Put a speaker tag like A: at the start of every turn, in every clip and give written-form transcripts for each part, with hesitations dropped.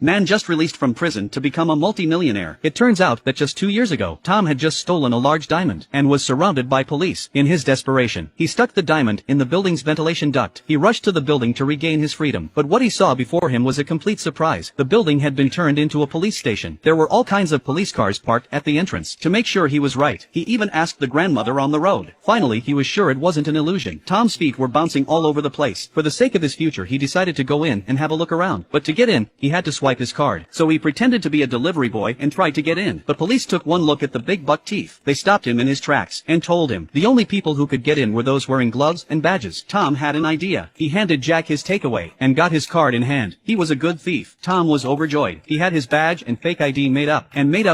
A: man just released from prison to become a multi-millionaire. It turns out that just 2 years ago, Tom had just stolen a large diamond, and was surrounded by police. In his desperation, he stuck the diamond in the building's ventilation duct. He rushed to the building to regain his freedom, but what he saw before him was a complete surprise. The building had been turned into a police station. There were all kinds of police cars parked at the entrance. To make sure he was right, he even asked the grandmother on the road. Finally, he was sure it wasn't an illusion. Tom's feet were bouncing all over the place. For the sake of his future, he decided to go in and have a look around. But to get in, he had to swipe his card. So he pretended to be a delivery boy and tried to get in. The police took one look at the big buck teeth. They stopped him in his tracks and told him the only people who could get in were those wearing gloves and badges. Tom had an idea. He handed Jack his takeaway and got his card in hand. He was a good thief. Tom was overjoyed. He had his badge and fake ID made up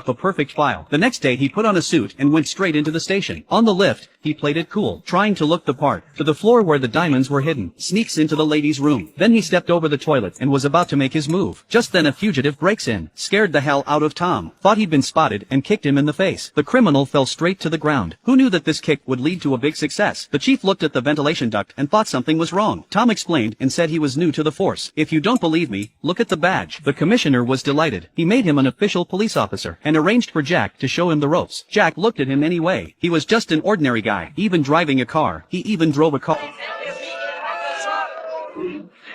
A: a perfect file. The next day he put on a suit and went straight into the station. On the lift, he played it cool, trying to look the part. To the floor where the diamonds were hidden, sneaks into the ladies' room. Then he stepped over the toilet and was about to make his move. Just then a fugitive breaks in, scared the hell out of Tom, thought he'd been spotted and kicked him in the face. The criminal fell straight to the ground. Who knew that this kick would lead to a big success? The chief looked at the ventilation duct and thought something was wrong. Tom explained and said he was new to the force. If you don't believe me, look at the badge. The commissioner was delighted. He made him an official police officer and arranged for Jack to show him the ropes. Jack looked at him anyway. He was just an ordinary guy, even driving a car. He even drove a car.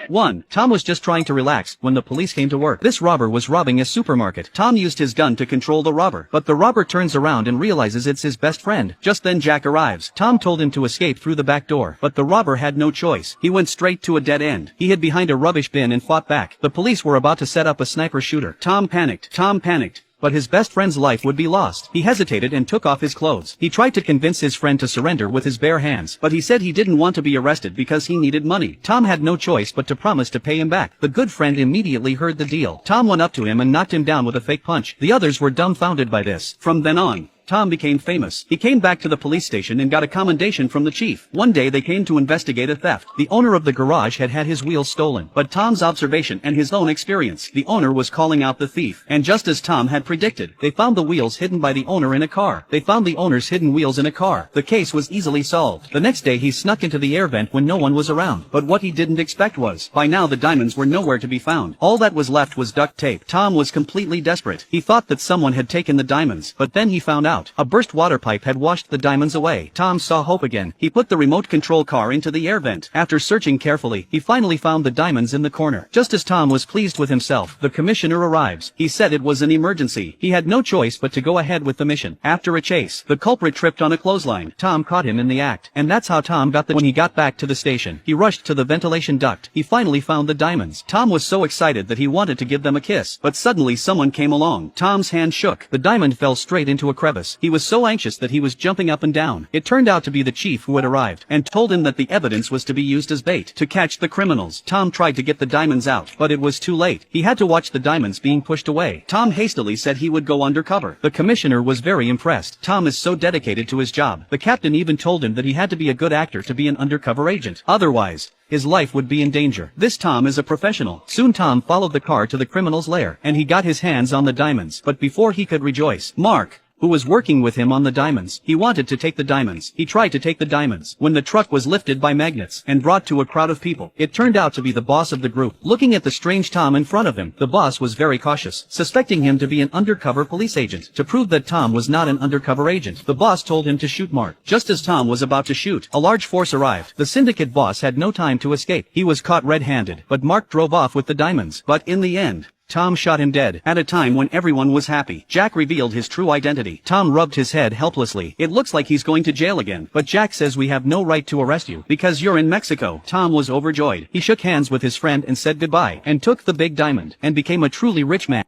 A: 1. Tom was just trying to relax when the police came to work. This robber was robbing a supermarket. Tom used his gun to control the robber, but the robber turns around and realizes it's his best friend. Just then Jack arrives. Tom told him to escape through the back door, but the robber had no choice. He went straight to a dead end. He hid behind a rubbish bin and fought back. The police were about to set up a sniper shooter. Tom panicked. But his best friend's life would be lost. He hesitated and took off his clothes. He tried to convince his friend to surrender with his bare hands, but he said he didn't want to be arrested because he needed money. Tom had no choice but to promise to pay him back. The good friend immediately heard the deal. Tom went up to him and knocked him down with a fake punch. The others were dumbfounded by this. From then on, Tom became famous. He came back to the police station and got a commendation from the chief. One day they came to investigate a theft. The owner of the garage had had his wheels stolen, but Tom's observation and his own experience, the owner was calling out the thief. And just as Tom had predicted, they found the wheels hidden by the owner in a car. They found the owner's hidden wheels in a car. The case was easily solved. The next day he snuck into the air vent when no one was around. But what he didn't expect was, by now the diamonds were nowhere to be found. All that was left was duct tape. Tom was completely desperate. He thought that someone had taken the diamonds, but then he found out a burst water pipe had washed the diamonds away. Tom saw hope again. He put the remote control car into the air vent. After searching carefully, he finally found the diamonds in the corner. Just as Tom was pleased with himself, the commissioner arrives. He said it was an emergency. He had no choice but to go ahead with the mission. After a chase, the culprit tripped on a clothesline. Tom caught him in the act. And that's how Tom got when he got back to the station. He rushed to the ventilation duct. He finally found the diamonds. Tom was so excited that he wanted to give them a kiss. But suddenly someone came along. Tom's hand shook. The diamond fell straight into a crevice. He was so anxious that he was jumping up and down. It turned out to be the chief who had arrived and told him that the evidence was to be used as bait to catch the criminals. Tom tried to get the diamonds out, but it was too late. He had to watch the diamonds being pushed away. Tom hastily said he would go undercover. The commissioner was very impressed. Tom is so dedicated to his job. The captain even told him that he had to be a good actor to be an undercover agent. Otherwise, his life would be in danger. This Tom is a professional. Soon Tom followed the car to the criminal's lair, and he got his hands on the diamonds. But before he could rejoice, Mark, who was working with him on the diamonds, he wanted to take the diamonds. He tried to take the diamonds when the truck was lifted by magnets and brought to a crowd of people. It turned out to be the boss of the group. Looking at the strange Tom in front of him, the boss was very cautious, suspecting him to be an undercover police agent. To prove that Tom was not an undercover agent, the boss told him to shoot Mark. Just as Tom was about to shoot, a large force arrived. The syndicate boss had no time to escape. He was caught red-handed, but Mark drove off with the diamonds. But in the end, Tom shot him dead. At a time when everyone was happy, Jack revealed his true identity. Tom rubbed his head helplessly. It looks like he's going to jail again. But Jack says we have no right to arrest you because you're in Mexico. Tom was overjoyed. He shook hands with his friend and said goodbye and took the big diamond and became a truly rich man.